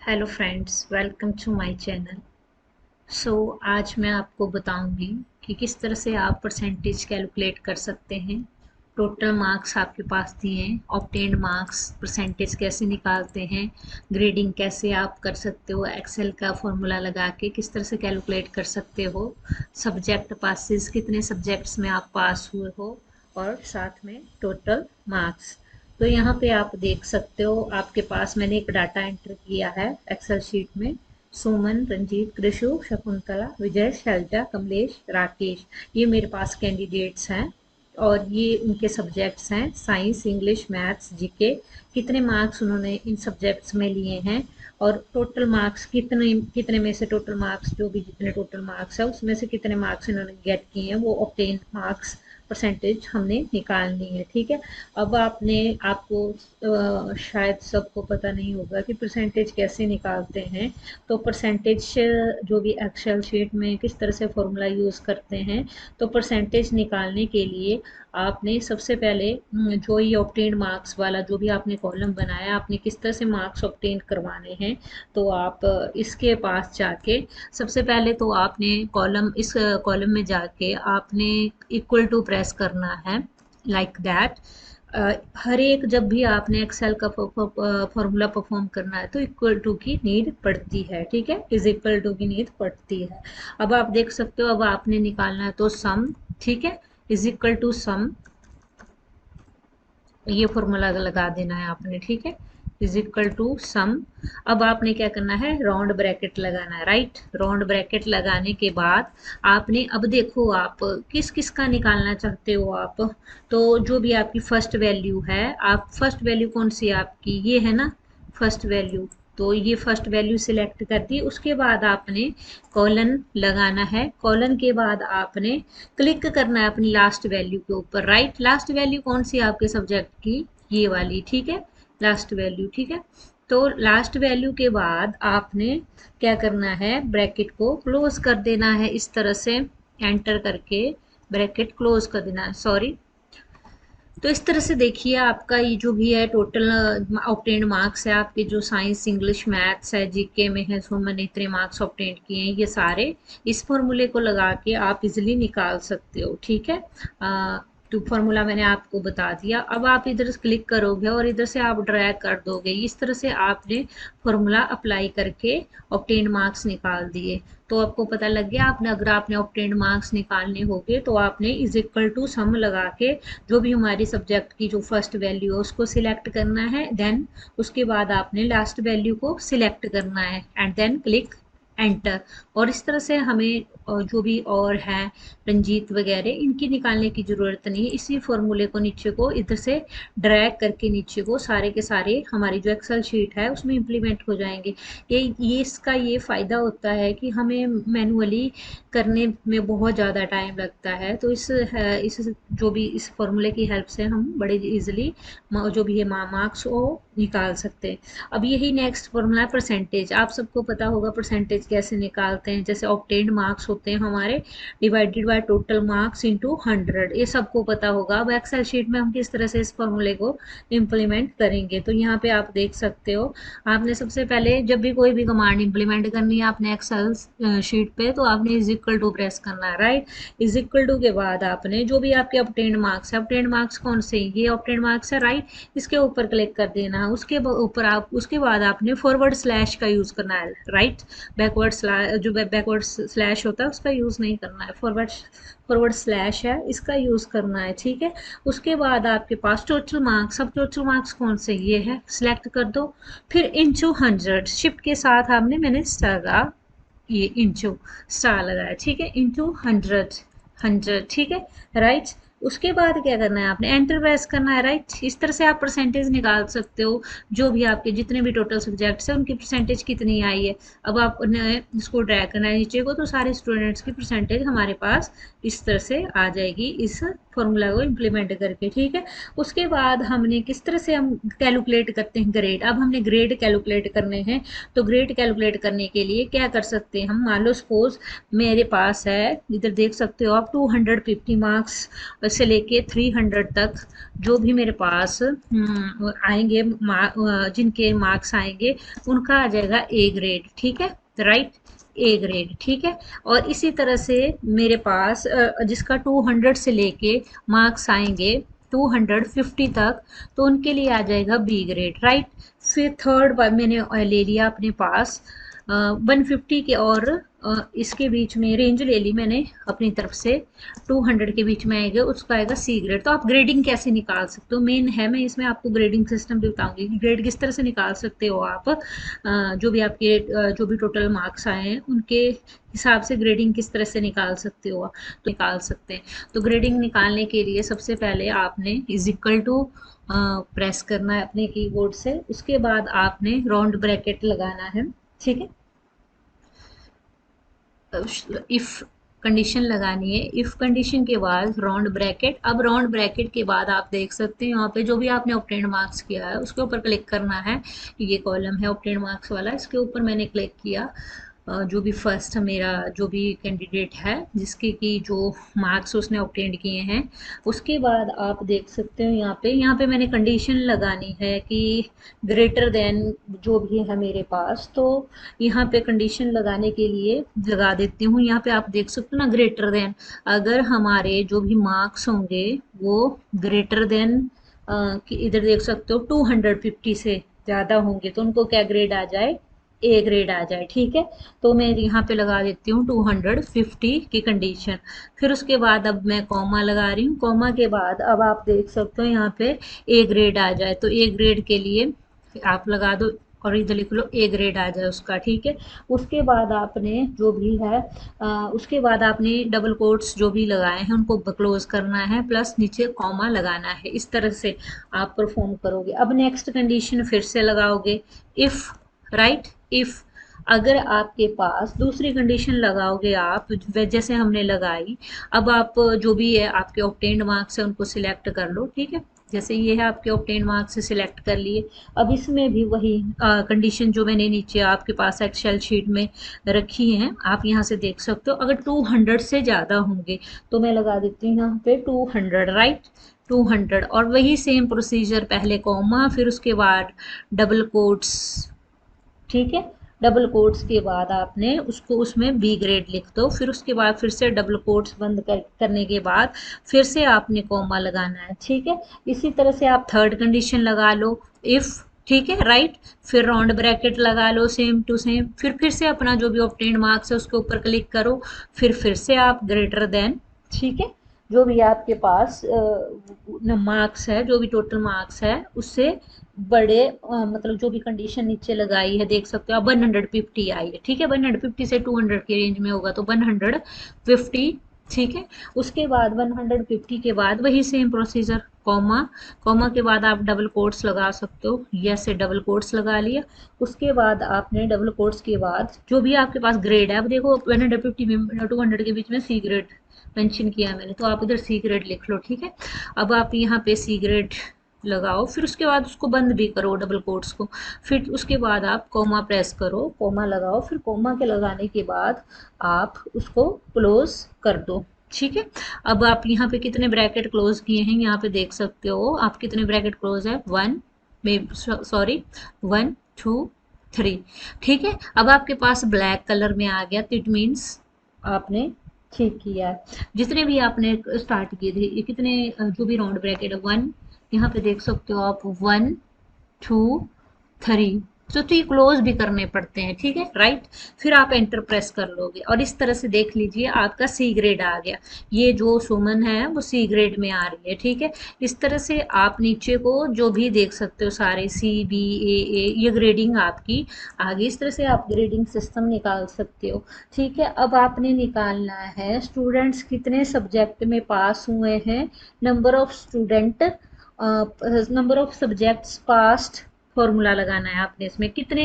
Hello friends, welcome to my channel. So आज मैं आपको बताऊंगी कि किस तरह से आप परसेंटेज कैलकुलेट कर सकते हैं। टोटल मार्क्स आपके पास दिए हैं, ऑब्टेन्ड मार्क्स परसेंटेज कैसे निकालते हैं, ग्रेडिंग कैसे आप कर सकते हो, एक्सेल का फॉर्मूला लगा के किस तरह से कैलकुलेट कर सकते हो, सब्जेक्ट पासिस कितने सब्जेक्ट्स में आप पास हुए हो, और साथ में टोटल मार्क्स। तो यहाँ पे आप देख सकते हो, आपके पास मैंने एक डाटा एंटर किया है एक्सेल शीट में। सुमन, रंजीत, कृषु, शकुंतला, विजय, शैलजा, कमलेश, राकेश, ये मेरे पास कैंडिडेट्स हैं और ये उनके सब्जेक्ट्स हैं, साइंस, इंग्लिश, मैथ्स, जीके। कितने मार्क्स उन्होंने इन सब्जेक्ट्स में लिए हैं और टोटल मार्क्स कितने कितने में से टोटल मार्क्स, जो भी जितने टोटल मार्क्स है उसमें से कितने मार्क्स इन्होंने गेट किए हैं, वो ऑब्टेन मार्क्स परसेंटेज हमने निकालनी है। ठीक है। अब आपको शायद सबको पता नहीं होगा कि परसेंटेज कैसे निकालते हैं। तो परसेंटेज जो भी एक्सेल शीट में किस तरह से फॉर्मूला यूज़ करते हैं। तो परसेंटेज निकालने के लिए आपने सबसे पहले जो ये ऑब्टेन्ड मार्क्स वाला जो भी आपने कॉलम बनाया, आपने किस तरह से मार्क्स ऑब्टेन करवाने हैं। तो आप इसके पास जाके सबसे पहले तो आपने इस कॉलम में जाके आपने इक्वल टू प्रेस करना है, लाइक दैट। हर एक जब भी आपने एक्सेल का फॉर्मूला परफॉर्म करना है तो इक्वल टू की नीड पड़ती है। ठीक है, इज इक्वल टू की नीड पड़ती है। अब आप देख सकते हो, अब आपने निकालना है तो सम। ठीक है, इज इक्वल टू सम, ये फॉर्मूला लगा देना है आपने। ठीक है, इज इक्वल टू सम। अब आपने क्या करना है, राउंड ब्रैकेट लगाना है। राइट, राउंड ब्रैकेट लगाने के बाद आपने, अब देखो आप किस किस का निकालना चाहते हो आप। तो जो भी आपकी फर्स्ट वैल्यू है, आप फर्स्ट वैल्यू कौन सी है आपकी, ये है ना फर्स्ट वैल्यू। तो ये फर्स्ट वैल्यू सिलेक्ट कर दी, उसके बाद आपने कॉलन लगाना है। कॉलन के बाद आपने क्लिक करना है अपनी लास्ट वैल्यू के ऊपर। राइट, लास्ट वैल्यू कौन सी है आपके सब्जेक्ट की, ये वाली। ठीक है, लास्ट वैल्यू। ठीक है, तो लास्ट वैल्यू के बाद आपने क्या करना है, ब्रैकेट को क्लोज कर देना है इस तरह से, एंटर करके ब्रैकेट क्लोज कर देना है। सॉरी। तो इस तरह से देखिए, आपका ये जो भी है टोटल ऑब्टेन्ड मार्क्स है, आपके जो साइंस, इंग्लिश, मैथ्स है, जीके में है, सो मैंने इतने मार्क्स ऑब्टेन्ड किए हैं, ये सारे इस फॉर्मूले को लगा के आप इजीली निकाल सकते हो। ठीक है, तो फॉर्मूला मैंने आपको बता दिया। अब आप इधर से क्लिक करोगे और इधर से आप ड्रैग कर दोगे, इस तरह से आपने फॉर्मूला अप्लाई करके ऑब्टेन्ड मार्क्स निकाल दिए। तो आपको पता लग गया, अगर आपने ऑब्टेन्ड मार्क्स निकालने होंगे तो आपने इज इक्वल टू सम लगा के जो भी हमारी सब्जेक्ट की जो फर्स्ट वैल्यू है उसको सिलेक्ट करना है। देन उसके बाद आपने लास्ट वैल्यू को सिलेक्ट करना है एंड देन क्लिक एंटर। और इस तरह से हमें जो भी और हैं, रंजीत वगैरह, इनकी निकालने की ज़रूरत नहीं है। इसी फॉर्मूले को नीचे को इधर से ड्रैग करके नीचे को सारे के सारे हमारी जो एक्सेल शीट है उसमें इम्प्लीमेंट हो जाएंगे। ये इसका ये फ़ायदा होता है कि हमें मैनुअली करने में बहुत ज़्यादा टाइम लगता है। तो इस जो भी इस फॉर्मूले की हेल्प से हम बड़े इजीली जो भी है मार्क्स वो निकाल सकते हैं। अब यही नेक्स्ट फॉर्मूला है परसेंटेज। आप सबको पता होगा परसेंटेज कैसे निकालते हैं। जैसे ऑब्टेन्ड मार्क्स होते हैं हमारे, divided by total marks into 100, ये सबको पता होगा। अब एक्सेल शीट में हम किस तरह से इस फॉर्मूले को इम्प्लीमेंट करेंगे, तो यहाँ पे आप देख सकते हो, आपने सबसे पहले जब भी कोई भी कमांड इम्प्लीमेंट करनी है आपने एक्सेल शीट पे, तो आपने इज इक्वल टू प्रेस करना है। राइट, इज इक्वल टू के बाद आपने जो भी आपके ऑब्टेन्ड मार्क्स है, ऑब्टेन्ड मार्क्स कौन से, ये ऑब्टेन्ड मार्क्स है। राइट, इसके ऊपर क्लिक कर देना है। उसके बाद आपने फॉरवर्ड स्लैश का यूज़ करना है। राइट, बैकवर्ड स्लैश, जो बैकवर्ड स्लैश होता है उसका यूज़ नहीं करना है, फॉरवर्ड स्लैश है, इसका यूज़ करना है। ठीक है, उसके बाद आपके पास टोटल मार्क्स, अब टोटल मार्क्स कौन से, ये है, सिलेक्ट कर दो। फिर इंटू 100 शिफ्ट के साथ आपने, मैंने ये इंचो स्टार लगाया। ठीक है, इंटू 100। ठीक है, राइट। उसके बाद क्या करना है, आपने एंटर प्रेस करना है। राइट, इस तरह से आप परसेंटेज निकाल सकते हो, जो भी आपके जितने भी टोटल सब्जेक्ट्स हैं उनकी परसेंटेज कितनी आई है। अब आप इसको ड्रैग करना है नीचे को, तो सारे स्टूडेंट्स की परसेंटेज हमारे पास इस तरह से आ जाएगी इस फॉर्मूला को इम्प्लीमेंट करके। ठीक है, उसके बाद हमने किस तरह से हम कैलकुलेट करते हैं ग्रेड। अब हमने ग्रेड कैलकुलेट करने हैं। तो ग्रेड कैलकुलेट करने के लिए क्या कर सकते हैं हम, मान लो सपोज मेरे पास है, इधर देख सकते हो आप, 250 मार्क्स से लेके 300 तक जो भी मेरे पास आएंगे, जिनके मार्क्स आएंगे उनका आ जाएगा ए ग्रेड, ठीक है, राइट, ए ग्रेड, ठीक है। और इसी तरह से मेरे पास जिसका 200 से लेके मार्क्स आएंगे 250 तक, तो उनके लिए आ जाएगा बी ग्रेड, राइट। फिर थर्ड बार मैंने ले लिया अपने पास 150 के और इसके बीच में रेंज ले ली मैंने अपनी तरफ से, 200 के बीच में आएगा, उसका आएगा सी ग्रेड। तो आप ग्रेडिंग कैसे निकाल सकते हो, मेन है, मैं इसमें आपको ग्रेडिंग सिस्टम भी बताऊंगी कि ग्रेड किस तरह से निकाल सकते हो आप। जो भी आपके जो भी टोटल मार्क्स आए हैं उनके हिसाब से ग्रेडिंग किस तरह से निकाल सकते हो, तो निकाल सकते हैं। तो ग्रेडिंग निकालने के लिए सबसे पहले आपने इज इक्वल टू प्रेस करना है अपने कीबोर्ड से, उसके बाद आपने राउंड ब्रैकेट लगाना है, ठीक है। इफ कंडीशन लगानी है, इफ कंडीशन के बाद राउंड ब्रैकेट। अब राउंड ब्रैकेट के बाद आप देख सकते हैं यहाँ पे जो भी आपने ऑब्टेन्ड मार्क्स किया है उसके ऊपर क्लिक करना है। ये कॉलम है ऑब्टेन्ड मार्क्स वाला, इसके ऊपर मैंने क्लिक किया। जो भी फर्स्ट मेरा जो भी कैंडिडेट है जिसके की जो मार्क्स उसने ऑब्टेंड किए हैं, उसके बाद आप देख सकते हो यहाँ पे मैंने कंडीशन लगानी है कि ग्रेटर देन जो भी है मेरे पास। तो यहाँ पे कंडीशन लगाने के लिए लगा देती हूँ, यहाँ पे आप देख सकते हो ना ग्रेटर देन, अगर हमारे जो भी मार्क्स होंगे वो ग्रेटर देन इधर देख सकते हो 250 से ज़्यादा होंगे तो उनको क्या ग्रेड आ जाए, ए ग्रेड आ जाए, ठीक है। तो मैं यहाँ पे लगा देती हूँ 250 की कंडीशन। फिर उसके बाद अब मैं कॉमा लगा रही हूँ, कॉमा के बाद अब आप देख सकते हो यहाँ पे ए ग्रेड आ जाए, तो ए ग्रेड के लिए आप लगा दो और इधर लिख लो ए ग्रेड आ जाए उसका, ठीक है। उसके बाद आपने जो भी है उसके बाद आपने डबल कोट्स जो भी लगाए हैं उनको क्लोज करना है, प्लस नीचे कॉमा लगाना है। इस तरह से आप परफॉर्म करोगे। अब नेक्स्ट कंडीशन फिर से लगाओगे, इफ, राइट, इफ अगर आपके पास दूसरी कंडीशन लगाओगे आप जैसे हमने लगाई। अब आप जो भी है आपके ऑब्टेन्ड मार्क्स है उनको सिलेक्ट कर लो, ठीक है। जैसे ये है आपके ऑब्टेन्ड मार्क्स से सिलेक्ट कर लिए। अब इसमें भी वही कंडीशन जो मैंने नीचे आपके पास एक्सेल शीट में रखी हैं आप यहाँ से देख सकते हो। अगर 200 से ज़्यादा होंगे तो मैं लगा देती हूँ यहाँ पे 200, राइट, 200। और वही सेम प्रोसीजर, पहले कॉमा फिर उसके बाद डबल कोट्स, ठीक है। डबल कोट्स के बाद आपने उसको उसमें बी ग्रेड लिख दो, फिर उसके बाद फिर से डबल कोट्स बंद करने के बाद फिर से आपने कॉमा लगाना है, ठीक है। इसी तरह से आप थर्ड कंडीशन लगा लो, इफ, ठीक है, राइट। फिर राउंड ब्रैकेट लगा लो सेम टू सेम, फिर से अपना जो भी ऑब्टेन्ड मार्क्स है उसके ऊपर क्लिक करो, फिर से आप ग्रेटर देन, ठीक है, जो भी आपके पास मार्क्स है, जो भी टोटल मार्क्स है उससे बड़े मतलब जो भी कंडीशन नीचे लगाई है देख सकते हो आप 150 आई है, ठीक है। 150 से 200 के रेंज में होगा तो 150, ठीक है। उसके बाद 150 के बाद वही सेम प्रोसीजर, कॉमा, कॉमा के बाद आप डबल कोट्स लगा सकते हो, यस, डबल कोट्स लगा लिया। उसके बाद आपने डबल कोट्स के बाद जो भी आपके पास ग्रेड है, अब देखो 150 में 200 के बीच में सी ग्रेड मेंशन किया मैंने, तो आप इधर सी ग्रेड लिख लो, ठीक है। अब आप यहाँ पे सी ग्रेड लगाओ, फिर उसके बाद उसको बंद भी करो डबल कोट्स को, फिर उसके बाद आप कोमा प्रेस करो, कोमा लगाओ, फिर कोमा के लगाने के बाद आप उसको क्लोज कर दो, ठीक है। अब आप यहाँ पे कितने ब्रैकेट क्लोज किए हैं यहाँ पे देख सकते हो आप कितने ब्रैकेट क्लोज है, 1 में सॉरी 1 2 3, ठीक है। अब आपके पास ब्लैक कलर में आ गया, तो इट मीन्स आपने ठीक किया है। जितने भी आपने स्टार्ट किए थे ये कितने जो भी राउंड ब्रैकेट है 1, यहाँ पे देख सकते हो आप 1 2 3, तो ये क्लोज भी करने पड़ते हैं, ठीक है, राइट। फिर आप एंटर प्रेस कर लोगे और इस तरह से देख लीजिए आपका सी ग्रेड आ गया। ये जो सुमन है वो सी ग्रेड में आ रही है, ठीक है। इस तरह से आप नीचे को जो भी देख सकते हो सारे सी बी ए, ये ग्रेडिंग आपकी आ गई। इस तरह से आप ग्रेडिंग सिस्टम निकाल सकते हो, ठीक है। अब आपने निकालना है स्टूडेंट्स कितने सब्जेक्ट में पास हुए हैं, number of student, number of subjects past, formula लगाना है आपने इसमें कितने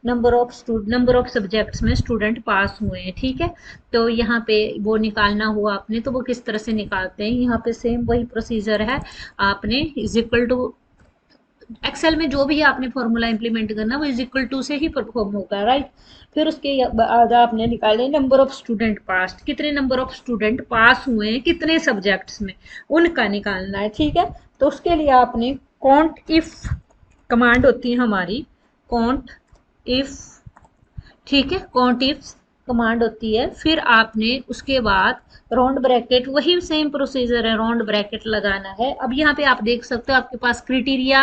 नंबर ऑफ सब्जेक्ट्स में स्टूडेंट पास हुए हैं, ठीक है। तो यहाँ पे वो निकालना हुआ आपने, तो वो किस तरह से निकालते हैं, यहाँ पे सेम वही प्रोसीजर है। आपने इज इक्वल टू एक्सेल में जो भी आपने फॉर्मूला इंप्लीमेंट करना वो इज इक्वल टू से ही परफॉर्म होगा, राइट। फिर उसके बाद आपने निकाले नंबर ऑफ स्टूडेंट पास, कितने नंबर ऑफ स्टूडेंट पास हुए हैं कितने सब्जेक्ट्स में, उनका निकालना है, ठीक है। तो उसके लिए आपने कॉन्ट इफ कमांड होती है हमारी, कॉन्ट इफ, ठीक है, कॉन्ट इफ कमांड होती है। फिर आपने उसके बाद राउंड ब्रैकेट, वही सेम प्रोसीजर है, राउंड ब्रैकेट लगाना है। अब यहाँ पे आप देख सकते हो आपके पास क्राइटेरिया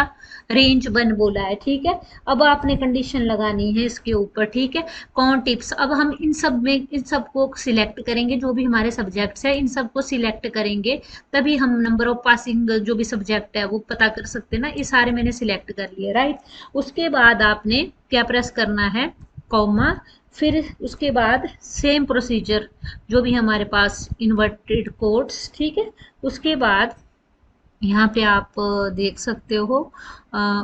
रेंज 1 बोला है, ठीक है। अब आपने कंडीशन लगानी है इसके ऊपर, ठीक है। कौन टिप्स, अब हम इन सब में इन सबको सिलेक्ट करेंगे, जो भी हमारे सब्जेक्ट्स है इन सबको सिलेक्ट करेंगे, तभी हम नंबर ऑफ पासिंग जो भी सब्जेक्ट है वो पता कर सकते हैं ना। ये सारे मैंने सिलेक्ट कर लिए, राइट। उसके बाद आपने क्या प्रेस करना है, कॉमा, फिर उसके बाद सेम प्रोसीजर जो भी हमारे पास इन्वर्टेड कोट्स, ठीक है। उसके बाद यहाँ पे आप देख सकते हो,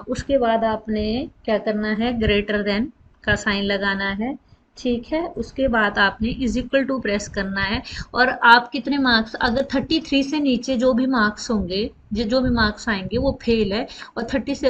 उसके बाद आपने क्या करना है, ग्रेटर देन का साइन लगाना है, ठीक है। उसके बाद आपने इज इक्वल टू प्रेस करना है, और आप कितने मार्क्स, अगर 33 से नीचे जो भी मार्क्स होंगे, जो भी मार्क्स आएंगे वो फेल है, और 30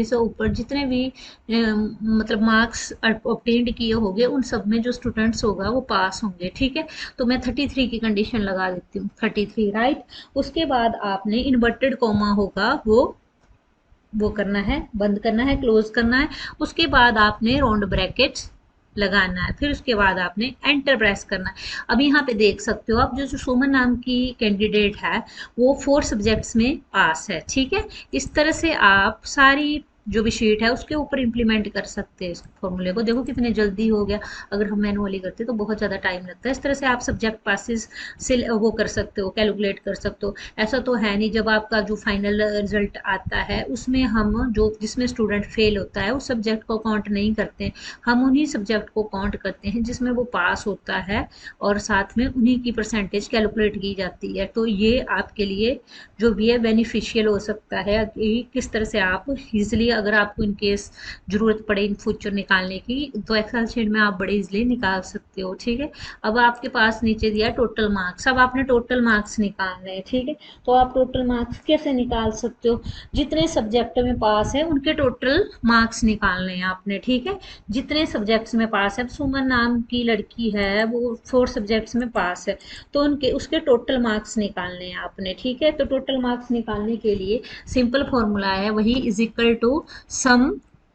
से ऊपर जितने भी मतलब मार्क्स ऑब्टेन्ड किए होंगे उन सब में जो स्टूडेंट्स होगा वो पास होंगे, ठीक है। तो मैं 33 की कंडीशन लगा देती हूँ, 33, राइट। उसके बाद आपने इन्वर्टेड कॉमा होगा वो करना है, बंद करना है, क्लोज करना है। उसके बाद आपने राउंड ब्रैकेट्स लगाना है, फिर उसके बाद आपने एंटर प्रेस करना है। अब यहाँ पे देख सकते हो आप, जो सुमन नाम की कैंडिडेट है वो 4 सब्जेक्ट्स में पास है, ठीक है। इस तरह से आप सारी जो भी शीट है उसके ऊपर इंप्लीमेंट कर सकते हैं इस फॉर्मूले को। देखो कितने जल्दी हो गया, अगर हम मैनुअली करते तो बहुत ज़्यादा टाइम लगता है। इस तरह से आप सब्जेक्ट पासिस से वो कर सकते हो, कैलकुलेट कर सकते हो। ऐसा तो है नहीं जब आपका जो फाइनल रिजल्ट आता है उसमें हम जो जिसमें स्टूडेंट फेल होता है उस सब्जेक्ट को काउंट नहीं करते, हम उन्हीं सब्जेक्ट को काउंट करते हैं जिसमें वो पास होता है, और साथ में उन्हीं की परसेंटेज कैलकुलेट की जाती है। तो ये आपके लिए जो भी है बेनिफिशियल हो सकता है कि किस तरह से आप इजीली, अगर आपको इन केस ज़रूरत पड़े इन फ्यूचर निकालने की, तो एक्सेल शीट में आप बड़े इजीली निकाल सकते हो, ठीक है। अब आपके पास नीचे दिया टोटल मार्क्स, अब आपने टोटल मार्क्स निकालने हैं, ठीक है। तो आप टोटल मार्क्स कैसे निकाल सकते हो, जितने सब्जेक्ट में पास है उनके टोटल मार्क्स निकालने हैं आपने, ठीक है। जितने सब्जेक्ट्स में पास है, सुमन नाम की लड़की है वो 4 सब्जेक्ट्स में पास है, तो उनके उसके टोटल मार्क्स निकालने हैं आपने, ठीक है। तो टोटल मार्क्स निकालने के लिए सिंपल फॉर्मूला है वही, इज इक्वल टू सम,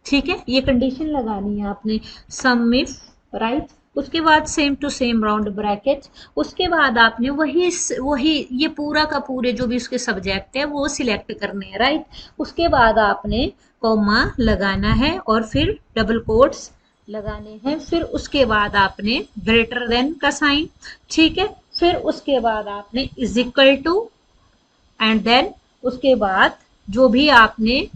ठीक है। ये कंडीशन लगानी है आपने, सम इफ, राइट। उसके बाद same to same round bracket. उसके बाद आपने वही वही ये पूरा का पूरे जो भी उसके सब्जेक्ट है वो सिलेक्ट करने हैं, राइट। उसके बाद आपने कॉमा लगाना है और फिर डबल कोट्स लगाने हैं, फिर उसके बाद आपने ग्रेटर देन का साइन, ठीक है। फिर उसके बाद आपने is equal to, and then उसके बाद जो भी आपने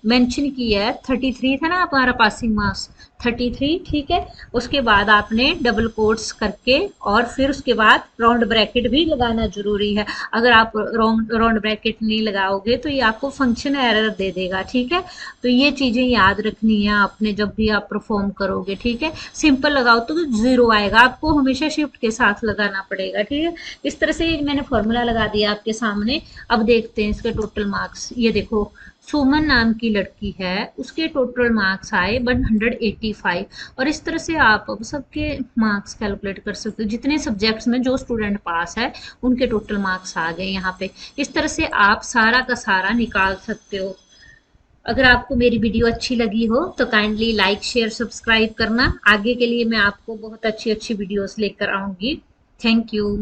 मेंशन किया है, 33 था ना हमारा पासिंग मार्क्स, 33, ठीक है। उसके बाद आपने डबल कोट्स करके और फिर उसके बाद राउंड ब्रैकेट भी लगाना जरूरी है। अगर आप राउंड ब्रैकेट नहीं लगाओगे तो ये आपको फंक्शन एरर दे देगा, ठीक है। तो ये चीज़ें याद रखनी है आपने जब भी आप परफॉर्म करोगे, ठीक है। सिंपल लगाओ तो 0 आएगा, आपको हमेशा शिफ्ट के साथ लगाना पड़ेगा, ठीक है। इस तरह से मैंने फॉर्मूला लगा दिया आपके सामने। अब देखते हैं इसके टोटल मार्क्स। ये देखो, सुमन नाम की लड़की है, उसके टोटल मार्क्स आए 185, और इस तरह से आप अब सबके मार्क्स कैलकुलेट कर सकते हो, जितने सब्जेक्ट्स में जो स्टूडेंट पास है उनके टोटल मार्क्स आ गए यहाँ पे। इस तरह से आप सारा का सारा निकाल सकते हो। अगर आपको मेरी वीडियो अच्छी लगी हो तो काइंडली लाइक शेयर सब्सक्राइब करना। आगे के लिए मैं आपको बहुत अच्छी अच्छी वीडियोस लेकर आऊंगी। Thank you.